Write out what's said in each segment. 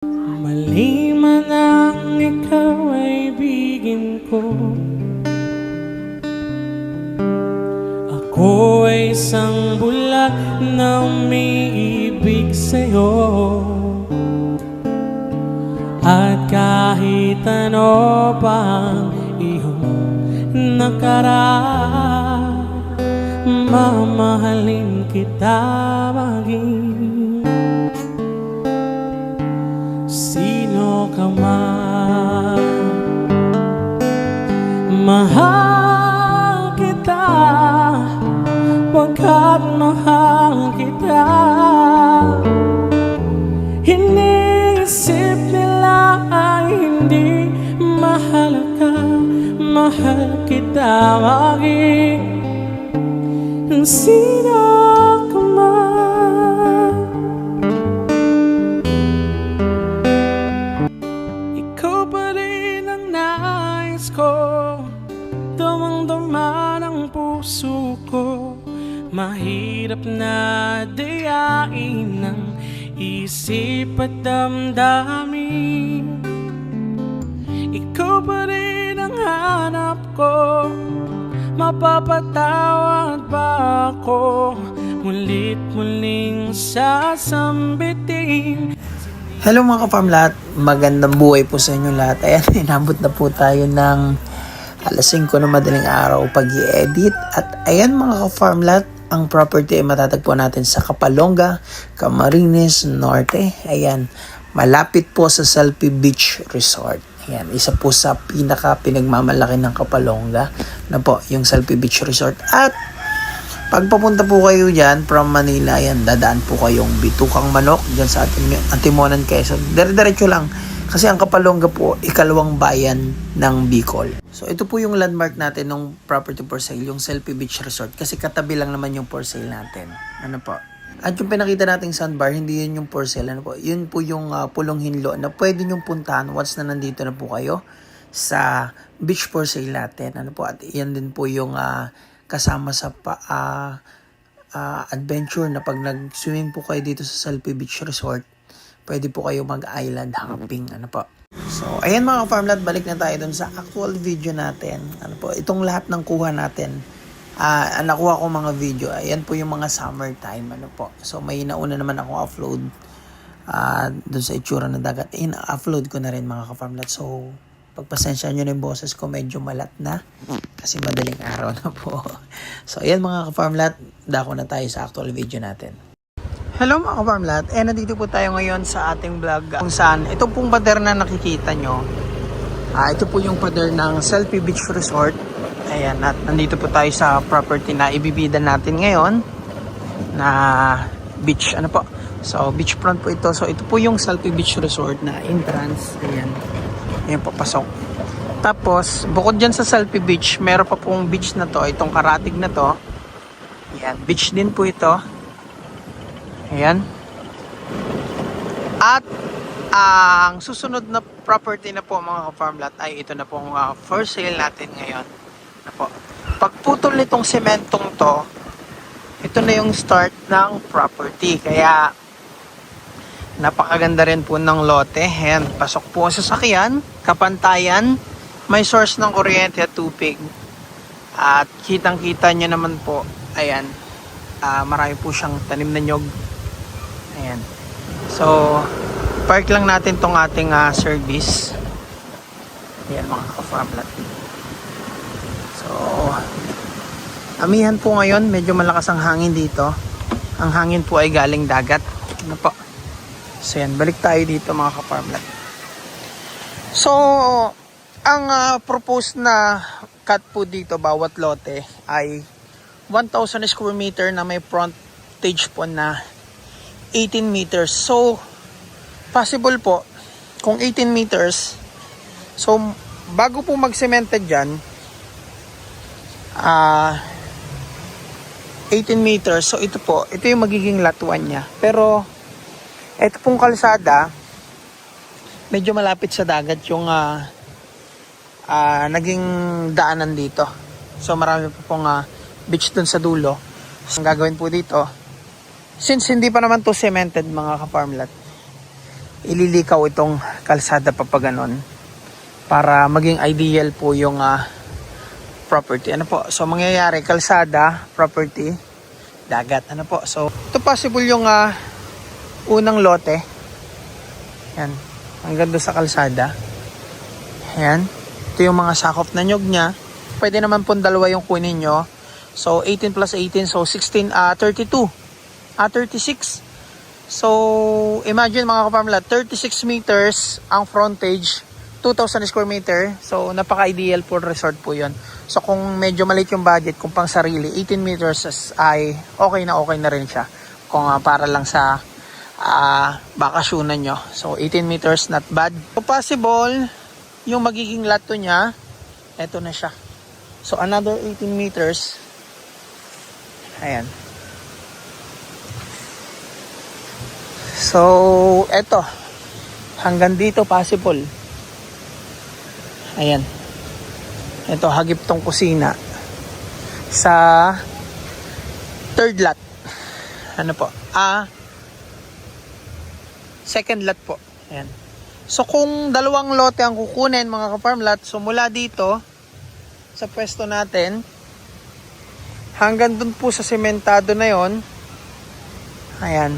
Mali man ang ikaw ay ibigin ko, ako ay isang bulag na umiibig sa'yo. At kahit ano pang iyong nakaraan, mamahalin kita maging sino ka man. Mahal kita pagkat mahal kita. Iniisip nila ay hindi mahal ka, mahal kita maging sino ka man. Ikaw pa rin ang nais ko, damang-dama ng puso ko. Mahirap na dayain ng isip at damdamin. Ikaw pa rin ang hanap ko, mapapatawad ba ako? Mulit-muling sasambitin. Hello mga ka-farm lahat, magandang buhay po sa inyo lahat. Ayan, inabot na po tayo ng alas 5 na madaling araw pag-i-edit. At ayan mga ka-farm lahat, ang property ay matatagpuan natin sa Kapalonga, Camarines Norte. Ayan, malapit po sa Salpi Beach Resort. Ayan, isa po sa pinagmamalaki ng Kapalonga na po yung Salpi Beach Resort. At pagpapunta po kayo dyan from Manila, ayan, dadaan po kayong Bitukang Manok dyan sa Antimonan, Quezon. Dire-diretso lang kasi ang Kapalonga po, ikalawang bayan ng Bicol. So ito po yung landmark natin ng property for sale, yung Salpi Beach Resort, kasi katabi lang naman yung for sale natin. Ano po? At yung pinakita nating sandbar, hindi yun yung for sale. Ano po? Yun po yung Pulong Hinlo na pwede nyong puntahan once na nandito na po kayo sa beach for sale natin. Ano po? At yan din po yung kasama sa adventure na pag nag-swimming po kayo dito sa Salpi Beach Resort, pwede po kayo mag-island hopping. Ano po? So, ayan mga ka-farmlad, balik na tayo dun sa actual video natin. Ano po? Itong lahat ng kuha natin, nakuha ko mga video. Ayan po yung mga summertime. Ano po? So, may nauna naman ako upload dun sa itsura ng dagat. Upload ko na rin mga ka-farmlad. So, pagpasensya nyo na yung boses ko, medyo malat na. Kasi madaling araw na po. So, ayan mga ka-farmlad, dako na tayo sa actual video natin. Hello mga ka-farmlad, nandito po tayo ngayon sa ating vlog kung saan ito pong pader na nakikita nyo. Ito po yung pader ng Salpi Beach Resort. Ayan, at nandito po tayo sa property na ibibida natin ngayon na beach, ano po. So, beachfront po ito. So, ito po yung Salpi Beach Resort na entrance. Ayan, ayan papasok. Tapos, bukod dyan sa Salpi Beach, meron pa pong beach na to, itong Karatig na to. Ayan, beach din po ito. Ayan. At ang susunod na property na po mga ka-farm lot ay ito na pong for sale natin ngayon. Na po. Pagputol nitong sementong to, ito na yung start ng property. Kaya napakaganda rin po ng lote. Ayan, pasok po sa sasakyan, kapantayan, may source ng kuryente at tubig. At kitang-kita nyo naman po, ayan, marami po siyang tanim na nyog. Ayan. So, park lang natin tong ating service. Ayan mga ka-farm lot. So, amihan po ngayon, medyo malakas ang hangin dito. Ang hangin po ay galing dagat. Ano po? So, yan, balik tayo dito mga ka-farm lot. So, ang proposed na cut po dito bawat lote ay 1,000 square meter na may frontage po na 18 meters. So, possible po, kung 18 meters, so, bago po mag-cemented dyan, 18 meters, so ito po, ito yung magiging lot 1 niya. Pero, ito pong kalsada, medyo malapit sa dagat yung naging daanan dito. So, marami po pong beach dun sa dulo. So, ang gagawin po dito, since hindi pa naman to cemented mga ka-farm lot, ililikaw itong kalsada pa ganon para maging ideal po yung property. Ano po? So mangyayari kalsada, property, dagat. Ano po? So ito possible yung unang lote. Yan. Hanggang doon sa kalsada. Yan. Ito yung mga sakop na nyug niya. Pwede naman po dalawa yung kunin nyo. So 18 plus 18, so 16, 32. 36. So imagine mga kaparmlat, 36 meters ang frontage, 2,000 square meter. So napaka-ideal po resort po yun. So kung medyo maliit yung budget, kung pang sarili, 18 meters ay okay na rin siya. Kung para lang sa bakasyonan nyo. So 18 meters, not bad. So possible, yung magiging lot to niya, eto na siya. So another 18 meters. Ayan. So eto, hanggang dito possible. Ayan. Ito, hagip tong kusina sa third lot. Ano po? Second lot po. Ayan. So kung dalawang lote ang kukunin mga ka-farm lot, so mula dito sa pwesto natin hanggang dun po sa sementado na yon. Ayan.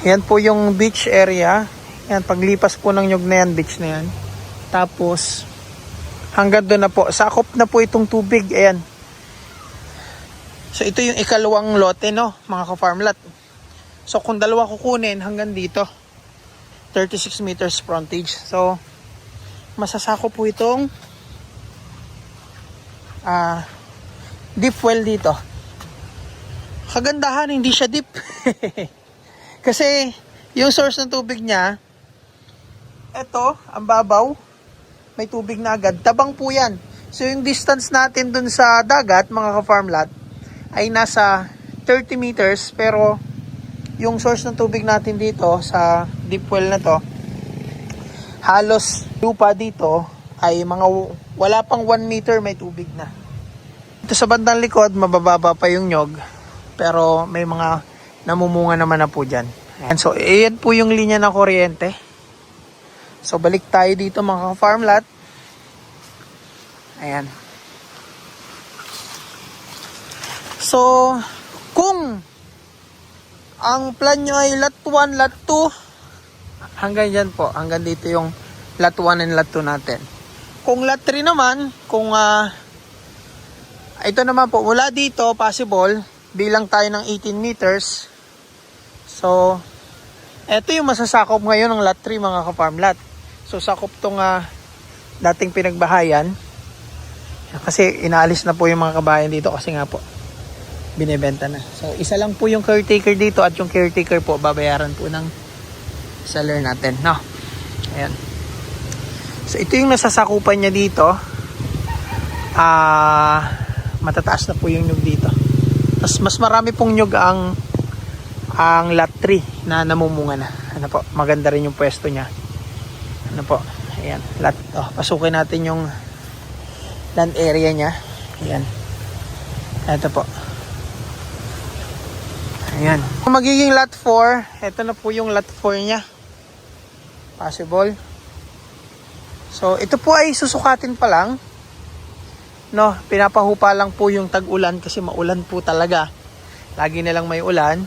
Ayan po yung beach area. Ayan, paglipas po ng nyug na yan, beach na yan. Tapos hanggang doon na po, sakop na po itong tubig. Ayan. So ito yung ikalawang lote, no, mga ka-farm lot. So kung dalawa kukunin hanggang dito, 36 meters frontage. So masasakop po itong deep well dito. Kagandahan, hindi siya deep. Kasi yung source ng tubig niya, eto, ang babaw, may tubig na agad. Tabang po yan. So yung distance natin dun sa dagat, mga ka-farm lot, ay nasa 30 meters. Pero yung source ng tubig natin dito sa deep well na to, halos lupa dito ay mga wala pang 1 meter may tubig na. Ito sa bandang likod, mabababa pa yung nyog. Pero may mga namumunga naman na po dyan. And so, ayan po yung linya ng kuryente. So, balik tayo dito mga farm lot. Ayan. So, kung ang plan nyo ay lot 1, lot 2, hanggang dyan po. Hanggang dito yung lot 1 and lot 2 natin. Kung lot 3 naman, kung ito naman po, mula dito, possible, bilang tayo ng 18 meters. So, ito yung masasakop ngayon ng lot 3 mga ka-farm lot. So, sakop tong dating pinagbahayan. Kasi inaalis na po yung mga kabayan dito kasi nga po, binebenta na. So, isa lang po yung caretaker dito at yung caretaker po, babayaran po ng seller natin. No? Ayan. So, ito yung nasasakupan niya dito. Matataas na po yung nyug dito. Mas marami pong nyug ang lot 3 na namumunga na. Ano po, maganda rin yung pwesto niya. Ano po, ayan, lot. Pasukin natin yung land area niya. Ayan. Ito po. Ayan. Kung magiging lot 4, ito na po yung lot 4 niya. Possible. So, ito po ay susukatin pa lang. No, pinapahupa lang po yung tag-ulan kasi maulan po talaga. Lagi na lang may ulan.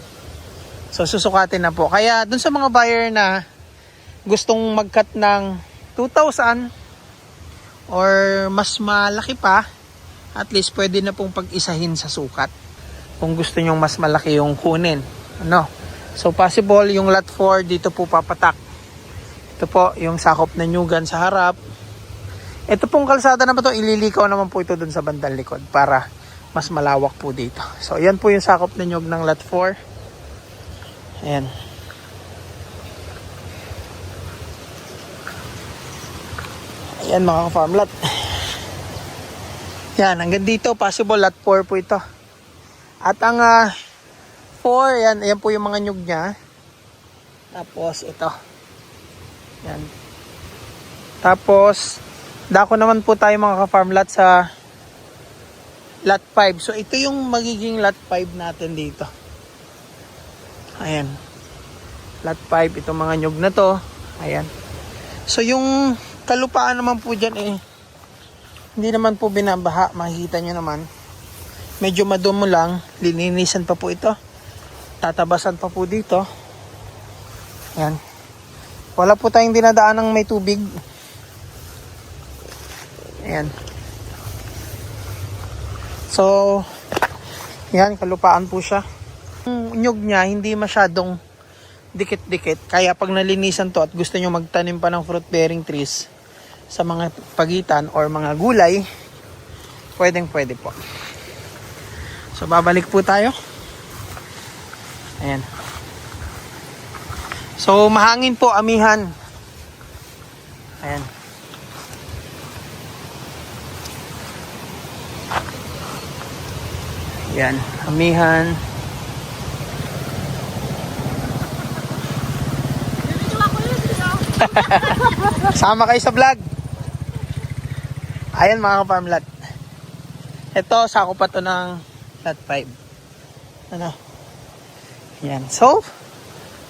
So susukatin na po. Kaya dun sa mga buyer na gustong mag-cut ng 2,000 or mas malaki pa, at least pwede na pong pag-isahin sa sukat. Kung gusto nyong mas malaki yung kunin. Ano? So possible yung lot 4 dito po papatak. Ito po yung sakop na nyugan sa harap. Ito pong kalsada naman to, ililikaw naman po ito dun sa bandang likod para mas malawak po dito. So, yan po yung sakop na nyug ng lot 4. Ayan. Ayan mga farm lot. Yan, hanggang dito, possible lot 4 po ito. At ang 4, yan po yung mga nyug niya. Tapos, ito. Yan. Tapos, dako naman po tayo mga ka-farm lot sa lot 5. So, ito yung magiging lot 5 natin dito. Ayan. Lot 5, itong mga nyug na to. Ayan. So yung kalupaan naman po dyan hindi naman po binabaha. Makikita nyo naman. Medyo madumo lang. Lininisan pa po ito. Tatabasan pa po dito. Ayan. Wala po tayong dinadaan ng may tubig. Ayan. So, yan, kalupaan po siya. Yung nyug niya, hindi masyadong dikit-dikit. Kaya pag nalinisan to at gusto nyo magtanim pa ng fruit-bearing trees sa mga pagitan or mga gulay, pwedeng-pwede po. So, babalik po tayo. Ayan. So, mahangin po, amihan. Ayan. Ayan, amihan. Sama kayo sa vlog. Ayan mga ka-farm lot. Ito, sako pa to ng lot 5. Ano? Ayan. So,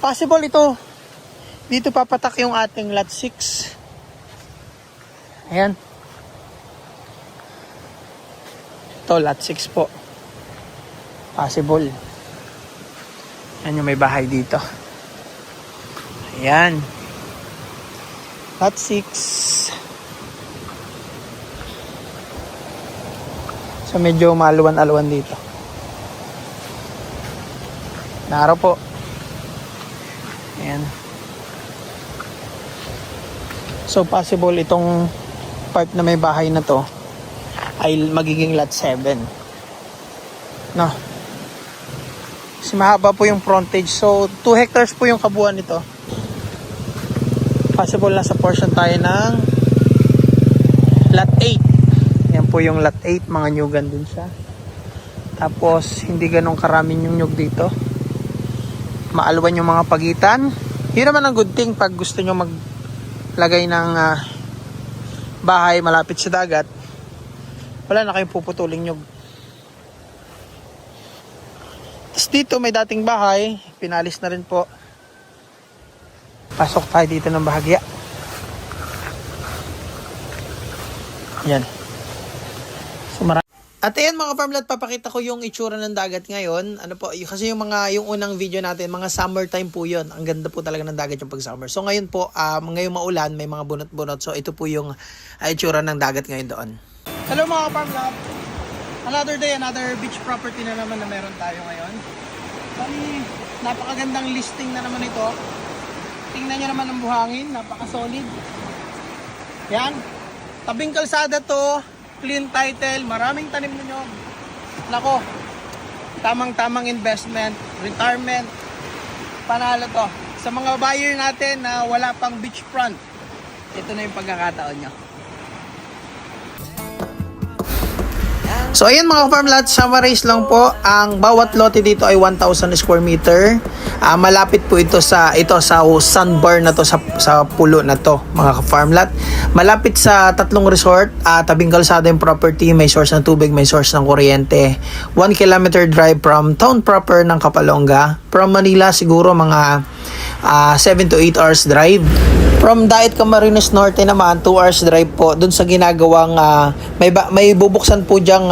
possible ito. Dito papatak yung ating lot 6. Ayan. Ito, lot 6 po. Possible. Ayan yung may bahay dito. Ayan. Lot 6. So medyo maluwan-aluwan dito. Naro po. Ayan. So possible itong part na may bahay na to ay magiging lot 7. No. Kasi mahaba po yung frontage. So 2 hectares po yung kabuuan nito. Possible na sa portion tayo ng lot 8. Yan po yung lot 8. Mga nyugan din siya. Tapos hindi ganun karaming yung nyug dito. Maalwan yung mga pagitan. Yun naman ang good thing pag gusto nyo maglagay ng bahay malapit sa dagat. Wala na kayong puputuling nyug. Tapos dito may dating bahay. Pinalis na rin po. Pasok tayo dito ng bahagya. Yan. So, at ayan mga farmland, papakita ko yung itsura ng dagat ngayon. Ano po, kasi yung unang video natin, mga summertime po yun. Ang ganda po talaga ng dagat yung pag summer. So ngayon po, ngayon maulan, may mga bunot-bunot. So ito po yung itsura ng dagat ngayon doon. Hello mga farmland. Another day, another beach property na naman na meron tayo ngayon. Napakagandang listing na naman ito. Tingnan nyo naman ang buhangin, napaka-solid. Yan. Tabing kalsada to, clean title, maraming tanim ninyo. Nako, tamang-tamang investment, retirement, panalo to. Sa mga buyer natin na wala pang beachfront, ito na yung pagkakataon nyo. So ayan mga farm lot, summarize lang po, ang bawat lote dito ay 1,000 square meter. Malapit po ito sa sandbar na to, sa pulo na to mga farm lot. Malapit sa 3 resort, tabing kalsada yung property, may source ng tubig, may source ng kuryente. 1 kilometer drive from town proper ng Kapalonga. From Manila siguro mga 7 to 8 hours drive. From Daet Camarines Norte naman, 2 hours drive po dun sa ginagawang may bubuksan po diyang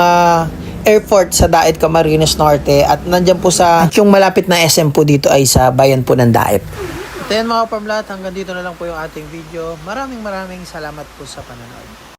airport sa Daet Camarines Norte, at nandyan po yung malapit na SM po dito ay sa bayan po ng Daet. At yan mga farmlat, hanggang dito na lang po yung ating video. Maraming salamat po sa panonood.